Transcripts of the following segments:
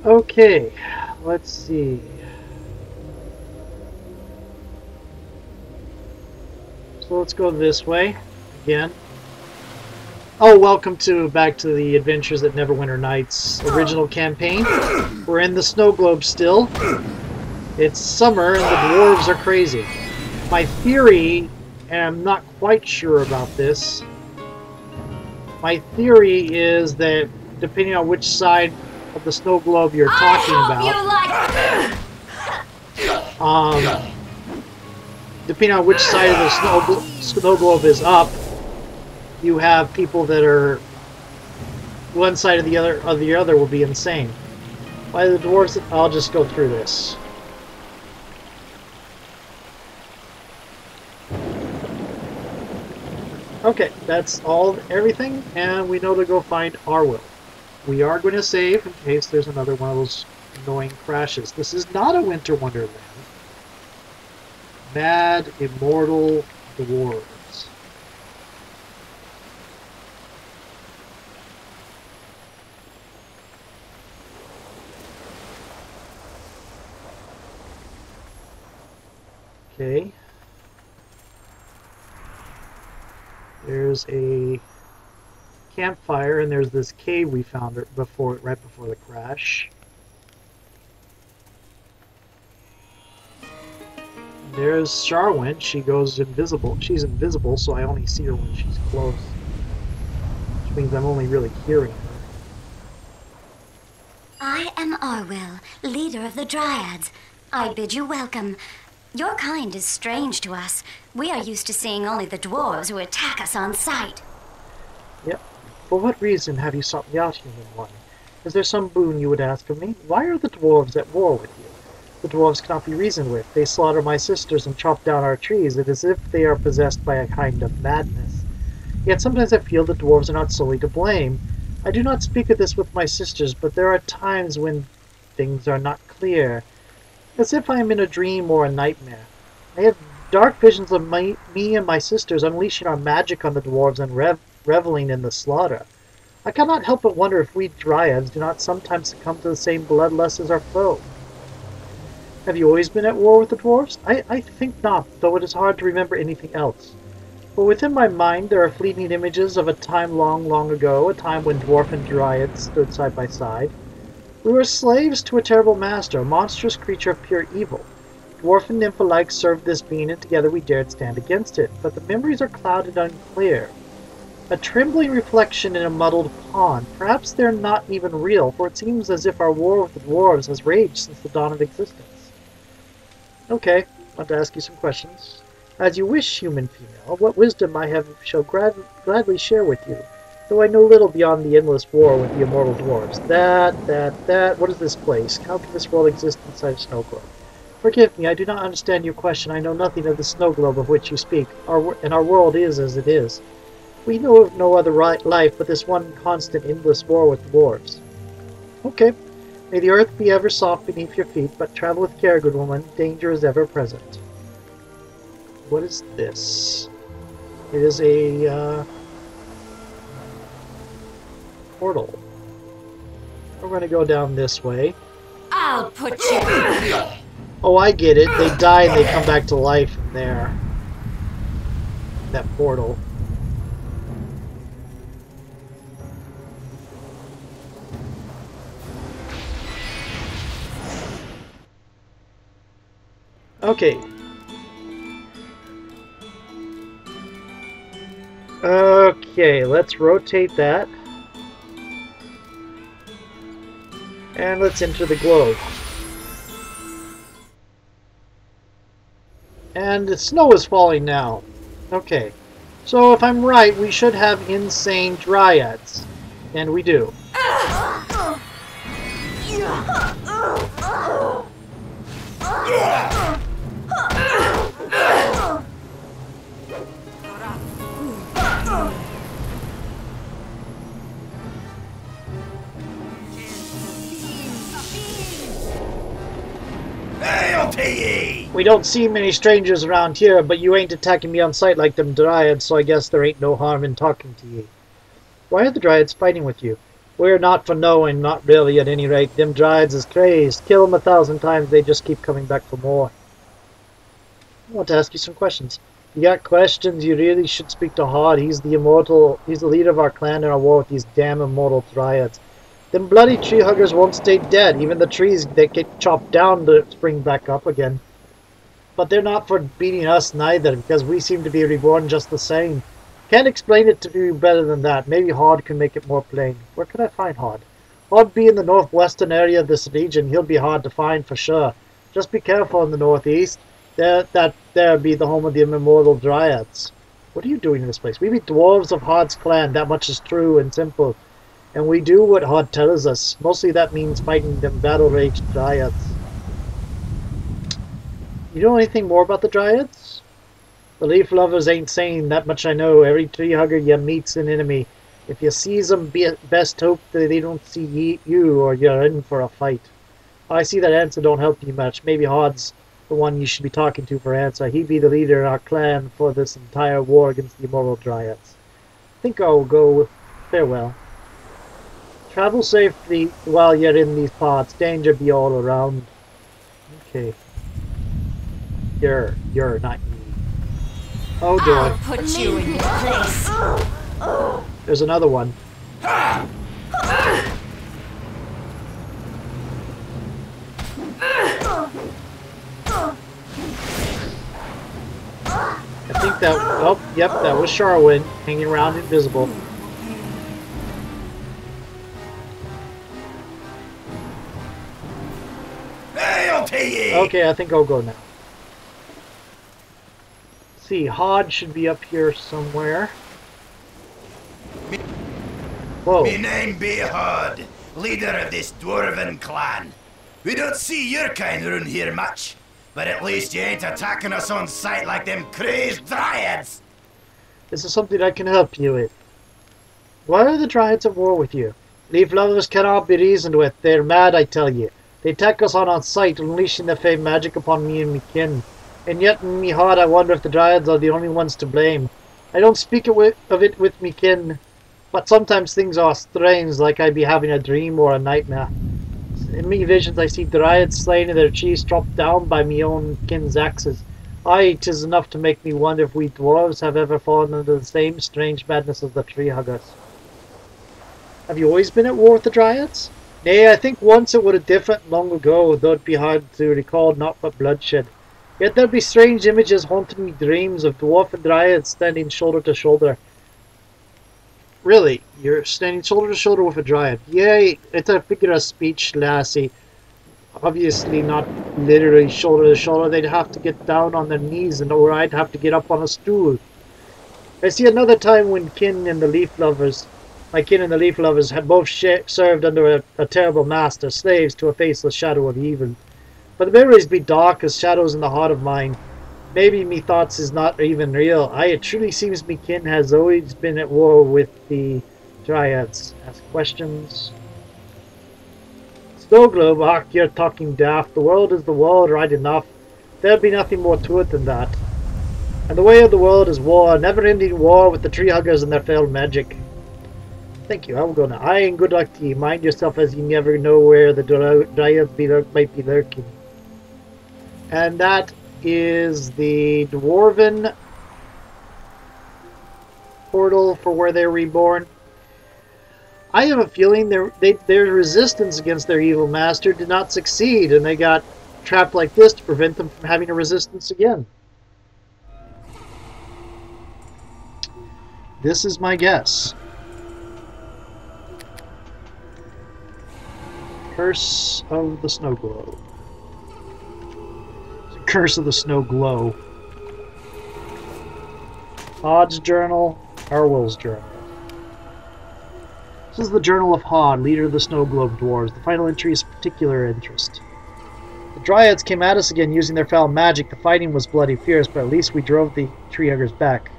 Okay, let's see. So let's go this way again. Oh, welcome back to the Adventures at Neverwinter Nights original campaign. We're in the snow globe still. It's summer and the dwarves are crazy. My theory, and I'm not quite sure about this, my theory is that depending on which side of the snow globe you're talking about, depending on which side of the snow globe is up, you have people that are one side or the other will be insane. Why the dwarves? I'll just go through this. Okay, that's everything, and we know to go find Arwill. We are going to save in case there's another one of those annoying crashes. This is not a winter wonderland. Mad immortal dwarves. Okay. There's a campfire, and there's this cave we found right before the crash. There's Sharwin. She goes invisible. She's invisible, so I only see her when she's close, which means I'm only really hearing her. I am Arwill, leader of the Dryads. I bid you welcome. Your kind is strange to us. We are used to seeing only the dwarves who attack us on sight. Yep. For what reason have you sought me out, human one? Is there some boon you would ask of me? Why are the dwarves at war with you? The dwarves cannot be reasoned with. They slaughter my sisters and chop down our trees. It is as if they are possessed by a kind of madness. Yet sometimes I feel the dwarves are not solely to blame. I do not speak of this with my sisters, but there are times when things are not clear. As if I am in a dream or a nightmare. I have dark visions of me and my sisters unleashing our magic on the dwarves and reveling in the slaughter. I cannot help but wonder if we Dryads do not sometimes succumb to the same bloodlust as our foe. Have you always been at war with the dwarves? I think not, though it is hard to remember anything else. But within my mind there are fleeting images of a time long, long ago, a time when dwarf and Dryad stood side by side. We were slaves to a terrible master, a monstrous creature of pure evil. Dwarf and nymph alike served this being, and together we dared stand against it. But the memories are clouded and unclear. A trembling reflection in a muddled pond. Perhaps they're not even real, for it seems as if our war with the dwarves has raged since the dawn of existence. Okay, I want to ask you some questions. As you wish, human female, what wisdom I shall gladly share with you, though I know little beyond the endless war with the immortal dwarves. What is this place? How can this world exist inside a snow globe? Forgive me, I do not understand your question. I know nothing of the snow globe of which you speak, and our world is as it is. We know of no other life but this one constant, endless war with dwarves. Okay. May the earth be ever soft beneath your feet, but travel with care, good woman. Danger is ever present. What is this? It is a portal. We're going to go down this way. I'll put you... Oh, I get it. They die and they come back to life in there. That portal. Okay. Okay, let's rotate that. And let's enter the globe. And the snow is falling now. Okay. So if I'm right, we should have insane dryads. And we do. We don't see many strangers around here, but you ain't attacking me on sight like them dryads, so I guess there ain't no harm in talking to ye. Why are the dryads fighting with you? We're not for knowing, not really at any rate. Them dryads is crazed. Kill them 1,000 times, they just keep coming back for more. I want to ask you some questions. You got questions, you really should speak to Hod. He's the leader of our clan in our war with these damn immortal dryads. Them bloody tree huggers won't stay dead. Even the trees that get chopped down to spring back up again. But they're not for beating us neither, because we seem to be reborn just the same. Can't explain it to you better than that. Maybe Hod can make it more plain. Where can I find Hod? Hod be in the northwestern area of this region. He'll be hard to find for sure. Just be careful in the northeast. There be the home of the immortal dryads. What are you doing in this place? We be dwarves of Hod's clan. That much is true and simple. And we do what Hod tells us. Mostly that means fighting them battle-raged dryads. You know anything more about the dryads? The leaf lovers ain't saying that much I know. Every tree hugger you meet's an enemy. If you seize them, best hope that they don't see you or you're in for a fight. I see that answer don't help you much. Maybe Hod's the one you should be talking to for answer. He be the leader in our clan for this entire war against the immortal dryads. I think I'll go with farewell. Travel safely while you're in these parts. Danger be all around. Okay. You're not you. Oh dear. I'll put you in your place. There's another one. I think that... Oh, yep, that was Charwin, hanging around invisible. Okay, I think I'll go now. Let's see, Hod should be up here somewhere. Whoa. Me name be Hod, leader of this dwarven clan. We don't see your kind around here much, but at least you ain't attacking us on sight like them crazed dryads. This is something I can help you with. Why are the dryads at war with you? Leaf lovers cannot be reasoned with. They're mad, I tell you. They attack us on sight, unleashing their fey magic upon me and me kin. And yet in me heart I wonder if the dryads are the only ones to blame. I don't speak of it with me kin, but sometimes things are strange, like I be having a dream or a nightmare. In me visions I see dryads slain and their chiefs dropped down by me own kin's axes. Aye, 'tis enough to make me wonder if we dwarves have ever fallen into the same strange madness as the tree huggers. Have you always been at war with the dryads? Nay, I think once it would have different long ago, though it be hard to recall naught but bloodshed. Yet there be strange images haunting me dreams of dwarf and dryads standing shoulder to shoulder. Really? You're standing shoulder to shoulder with a dryad? Yay, it's a figure of speech, lassie. Obviously not literally shoulder to shoulder. They'd have to get down on their knees, or I'd have to get up on a stool. I see another time when my kin and the leaf lovers had both served under a terrible master, slaves to a faceless shadow of evil. But the memories be dark as shadows in the heart of mine. Maybe me thoughts is not even real. Aye, it truly seems me kin has always been at war with the dryads. Ask questions. Snow globe, ach, you're talking daft. The world is the world, right enough. There'll be nothing more to it than that. And the way of the world is war, never-ending war with the tree huggers and their failed magic. Thank you, I will go now. Aye, and good luck to you. Mind yourself, as you never know where the dryads might be lurking. And that is the dwarven portal for where they're reborn. I have a feeling their resistance against their evil master did not succeed, and they got trapped like this to prevent them from having a resistance again. This is my guess. Curse of the Snow Glow. Curse of the Snow Glow. Hod's Journal, Arwill's Journal. This is the Journal of Hod, leader of the Snow Globe Dwarves. The final entry is of particular interest. The dryads came at us again using their foul magic. The fighting was bloody fierce, but at least we drove the tree huggers back.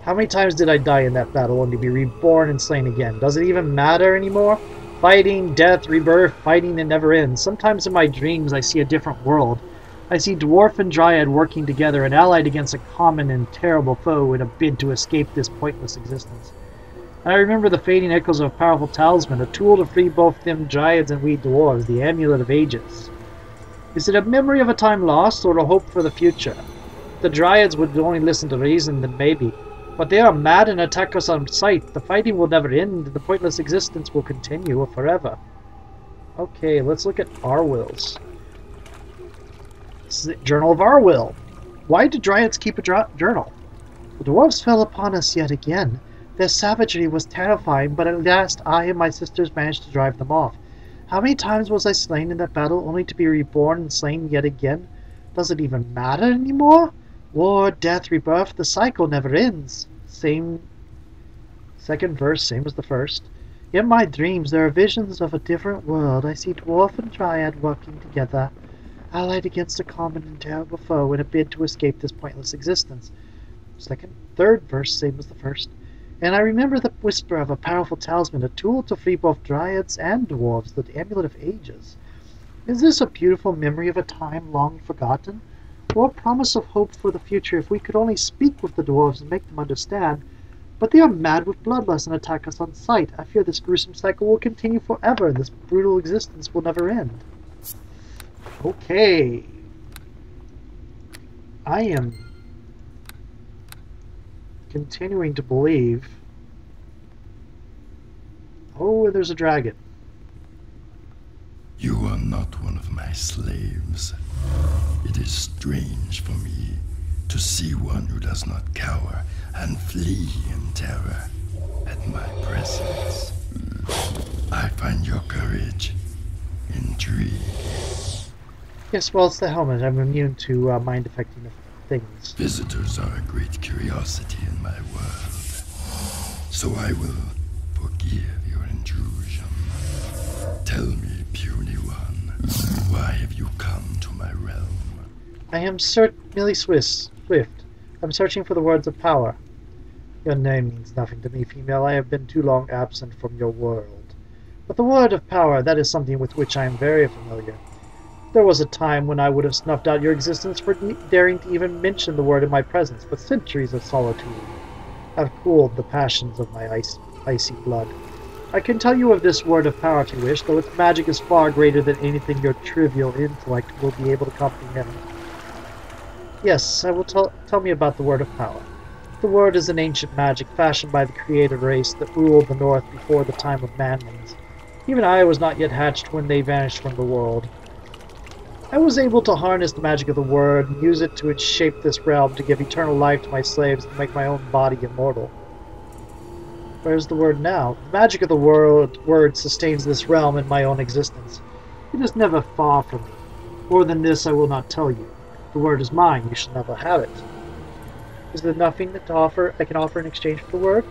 How many times did I die in that battle only to be reborn and slain again? Does it even matter anymore? Fighting, death, rebirth, fighting that never ends. Sometimes in my dreams I see a different world. I see dwarf and dryad working together and allied against a common and terrible foe in a bid to escape this pointless existence. I remember the fading echoes of a powerful talisman, a tool to free both them dryads and we dwarves, the Amulet of Ages. Is it a memory of a time lost, or a hope for the future? If the dryads would only listen to reason, then maybe. But they are mad and attack us on sight. The fighting will never end, and the pointless existence will continue forever. Okay, let's look at our wills. This is the Journal of Our Will. Why do dryads keep a journal? The dwarves fell upon us yet again. Their savagery was terrifying, but at last I and my sisters managed to drive them off. How many times was I slain in that battle, only to be reborn and slain yet again? Does it even matter anymore? War, death, rebirth, the cycle never ends. Second verse, same as the first. In my dreams there are visions of a different world. I see dwarf and dryad working together, allied against a common and terrible foe in a bid to escape this pointless existence. Third verse, same as the first. And I remember the whisper of a powerful talisman, a tool to free both dryads and dwarves, the Amulet of Ages. Is this a beautiful memory of a time long forgotten? Or a promise of hope for the future if we could only speak with the dwarves and make them understand? But they are mad with bloodlust and attack us on sight. I fear this gruesome cycle will continue forever, and this brutal existence will never end. Okay. I am continuing to believe. Oh, there's a dragon. You are not one of my slaves. It is strange for me to see one who does not cower and flee in terror at my presence. I find your courage intriguing. Yes, well, it's the helmet. I'm immune to mind-affecting things. Visitors are a great curiosity in my world, so I will forgive your intrusion. Tell me, puny one, why have you come to my realm? I am Millie Swift. I'm searching for the words of power. Your name means nothing to me, female. I have been too long absent from your world. But the word of power, that is something with which I am very familiar. There was a time when I would have snuffed out your existence for daring to even mention the word in my presence, but centuries of solitude have cooled the passions of my icy blood. I can tell you of this word of power if you wish, though its magic is far greater than anything your trivial intellect will be able to comprehend. Yes, I will tell me about the word of power. The word is an ancient magic fashioned by the created race that ruled the North before the time of manlings. Even I was not yet hatched when they vanished from the world. I was able to harness the magic of the word and use it to shape this realm, to give eternal life to my slaves and make my own body immortal. Where's the word now? The magic of the word sustains this realm and my own existence. It is never far from me. More than this I will not tell you. The word is mine, you shall never have it. Is there nothing I can offer in exchange for the word?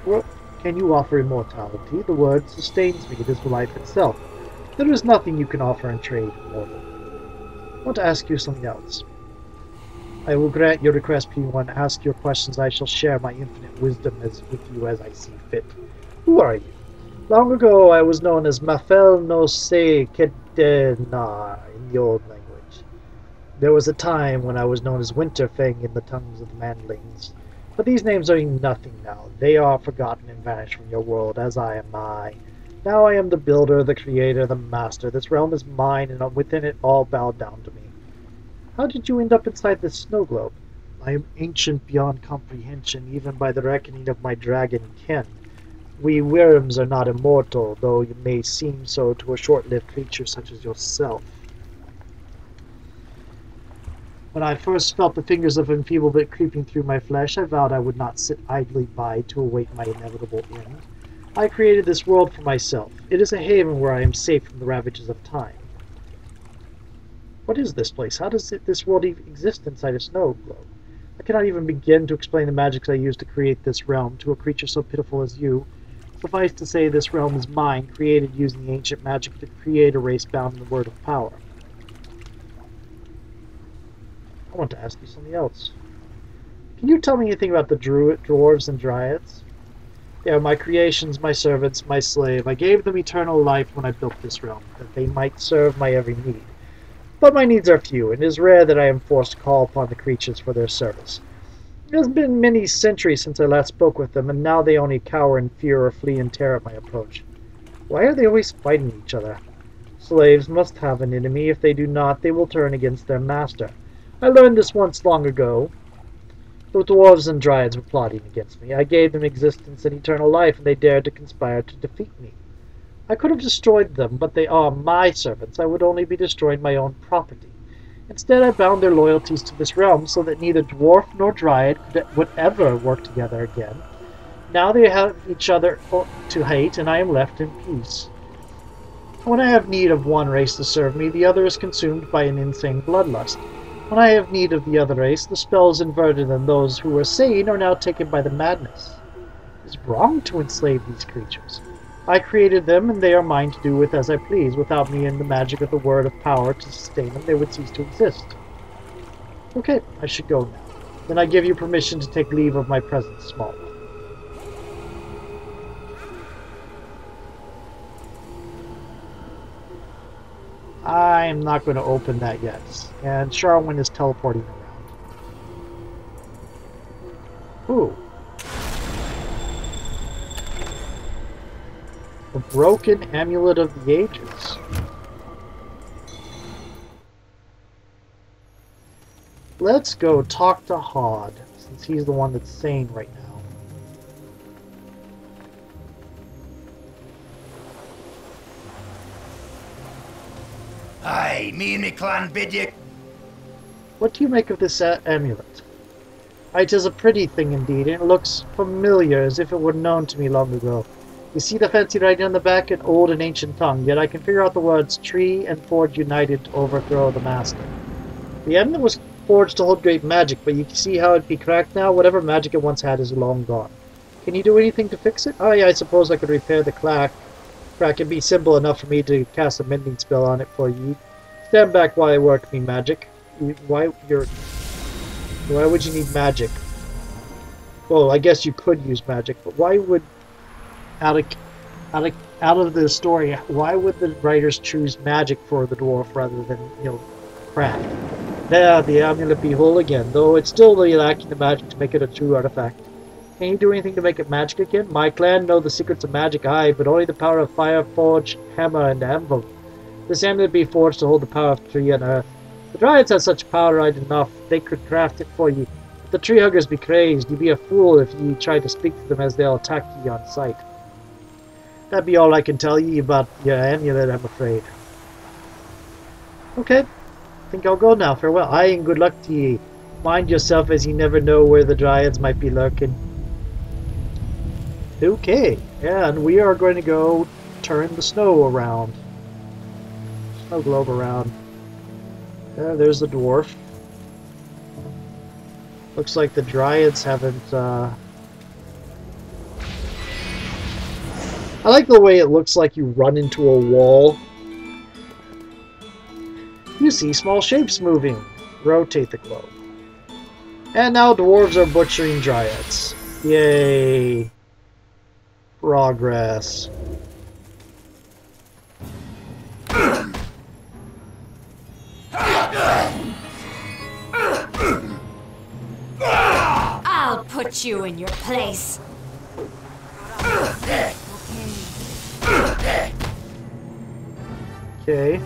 Well, can you offer immortality? The word sustains me, it is life itself. There is nothing you can offer in trade, mortal. I want to ask you something else. I will grant your request, P1. Ask your questions. I shall share my infinite wisdom with you as I see fit. Who are you? Long ago, I was known as Mafel no Se Kedena in the old language. There was a time when I was known as Winterfang in the tongues of the Manlings. But these names are nothing now. They are forgotten and vanished from your world, as I am I. Now I am the builder, the creator, the master. This realm is mine, and within it all bow down to me. How did you end up inside this snow globe? I am ancient beyond comprehension, even by the reckoning of my dragon kin. We worms are not immortal, though you may seem so to a short-lived creature such as yourself. When I first felt the fingers of enfeeblement creeping through my flesh, I vowed I would not sit idly by to await my inevitable end. I created this world for myself. It is a haven where I am safe from the ravages of time. What is this place? How does this world even exist inside a snow globe? I cannot even begin to explain the magics I used to create this realm to a creature so pitiful as you. Suffice to say, this realm is mine, created using the ancient magic to create a race bound in the word of power. I want to ask you something else. Can you tell me anything about the dwarves and dryads? They are my creations, my servants, my slave. I gave them eternal life when I built this realm, that they might serve my every need. But my needs are few, and it is rare that I am forced to call upon the creatures for their service. It has been many centuries since I last spoke with them, and now they only cower in fear or flee in terror at my approach. Why are they always fighting each other? Slaves must have an enemy. If they do not, they will turn against their master. I learned this once long ago. The dwarves and dryads were plotting against me. I gave them existence and eternal life, and they dared to conspire to defeat me. I could have destroyed them, but they are my servants. I would only be destroying my own property. Instead, I bound their loyalties to this realm so that neither dwarf nor dryad would ever work together again. Now they have each other to hate, and I am left in peace. When I have need of one race to serve me, the other is consumed by an insane bloodlust. When I have need of the other race, the spell is inverted, and those who were sane are now taken by the madness. It is wrong to enslave these creatures. I created them, and they are mine to do with as I please. Without me and the magic of the word of power to sustain them, they would cease to exist. Okay, I should go now. Then I give you permission to take leave of my present small one. I'm not going to open that yet. And Charwin is teleporting around. Ooh. A broken amulet of the ages. Let's go talk to Hod, since he's the one that's sane right now. Aye, me and me clan bid you. What do you make of this amulet? It is a pretty thing indeed, and it looks familiar, as if it were known to me long ago. You see the fancy writing on the back in old and ancient tongue, yet I can figure out the words tree and forge united to overthrow the master. The amulet was forged to hold great magic, but you can see how it'd be cracked now. Whatever magic it once had is long gone. Can you do anything to fix it? Oh yeah, I suppose I could repair the crack. It'd be simple enough for me to cast a mending spell on it for you. Stand back while I work me magic. Why would you need magic? Well, I guess you could use magic, but why would out of the story, why would the writers choose magic for the dwarf rather than, craft? There, the amulet be whole again, though it's still lacking the magic to make it a true artifact. Can you do anything to make it magic again? My clan know the secrets of magic, aye, but only the power of fire, forge, hammer, and anvil. This amulet be forged to hold the power of tree and earth. The dryads have such power right enough, they could craft it for you. But the tree huggers be crazed, you'd be a fool if ye try to speak to them as they'll attack ye on sight. That'd be all I can tell ye about your amulet, I'm afraid. Okay, think I'll go now. Farewell. Aye, and good luck to ye. Mind yourself, as ye never know where the dryads might be lurking. Okay, and we are going to go turn the snow around. Snow globe around. There's the dwarf. Looks like the dryads haven't, I like the way it looks like you run into a wall. You see small shapes moving. Rotate the globe. And now dwarves are butchering dryads. Yay. Progress. I'll put you in your place. Okay.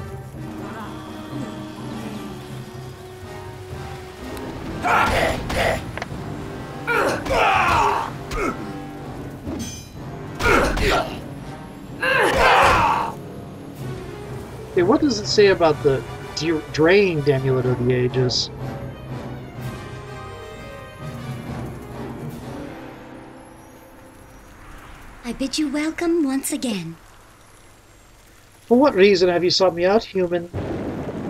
Okay, what does it say about the drained amulet of the ages? I bid you welcome once again. For what reason have you sought me out, human?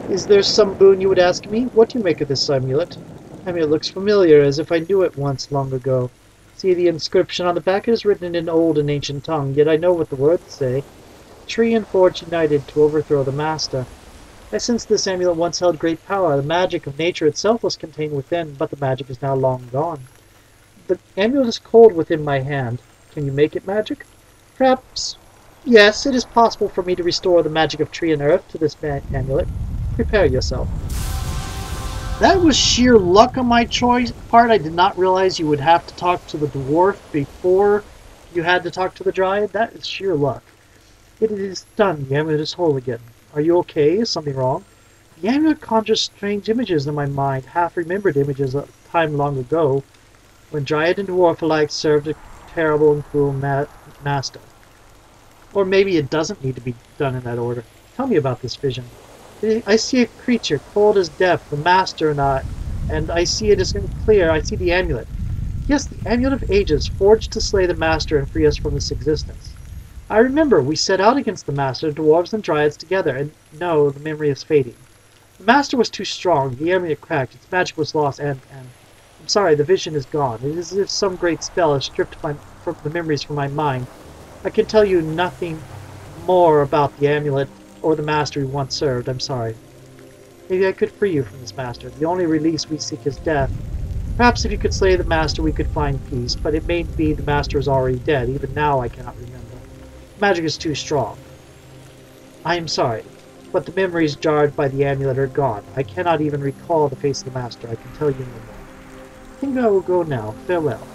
Is there some boon you would ask me? What do you make of this amulet? Amulet looks familiar, as if I knew it once long ago. See the inscription on the back? It is written in old and ancient tongue, yet I know what the words say. Tree and forge united to overthrow the master. I sense this amulet once held great power. The magic of nature itself was contained within, but the magic is now long gone. The amulet is cold within my hand. Can you make it magic? Perhaps. Yes, it is possible for me to restore the magic of tree and earth to this amulet. Prepare yourself. That was sheer luck on my part. I did not realize you would have to talk to the dwarf before you had to talk to the dryad. That is sheer luck. It is done. The amulet is whole again. Are you okay? Is something wrong? The amulet conjures strange images in my mind, half-remembered images of a time long ago, when dryad and dwarf alike served a terrible and cruel master. Or maybe it doesn't need to be done in that order. Tell me about this vision. I see a creature, cold as death, the master and I see it as clear. I see the amulet. Yes, the amulet of ages, forged to slay the master and free us from this existence. I remember, we set out against the master, dwarves and dryads together, and no, the memory is fading. The master was too strong, the amulet cracked, its magic was lost, and I'm sorry, the vision is gone. It is as if some great spell has stripped the memories from my mind. I can tell you nothing more about the amulet or the master we once served. I'm sorry. Maybe I could free you from this master. The only release we seek is death. Perhaps if you could slay the master we could find peace, but it may be the master is already dead. Even now I cannot remember. Magic is too strong. I am sorry, but the memories jarred by the amulet are gone. I cannot even recall the face of the master. I can tell you no more. I think I will go now. Farewell.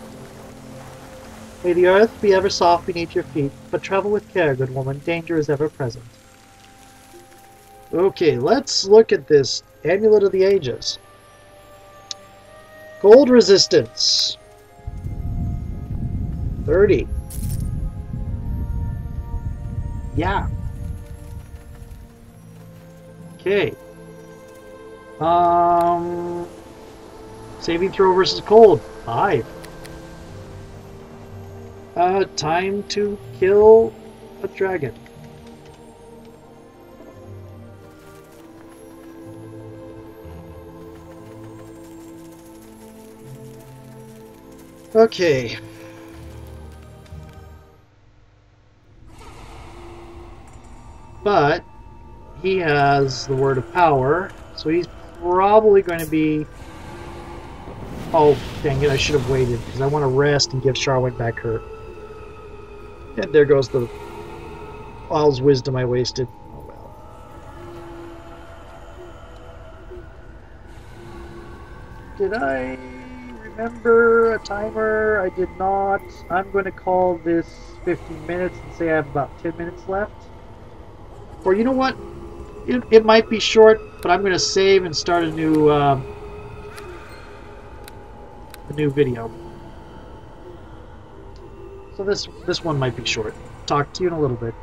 May the earth be ever soft beneath your feet, but travel with care, good woman. Danger is ever present. Okay, let's look at this Amulet of the Ages. Cold resistance. 30. Yeah. Okay. Saving throw versus cold. 5. Time to kill a dragon. Okay. But he has the word of power, so he's probably going to be... Oh, dang it, I should have waited, because I want to rest and give Charlotte back her. And there goes the all's wisdom I wasted. Oh well. Did I remember a timer? I did not. I'm going to call this 15 minutes and say I have about 10 minutes left. Or you know what? It might be short, but I'm going to save and start a new video. So this one might be short. Talk to you in a little bit.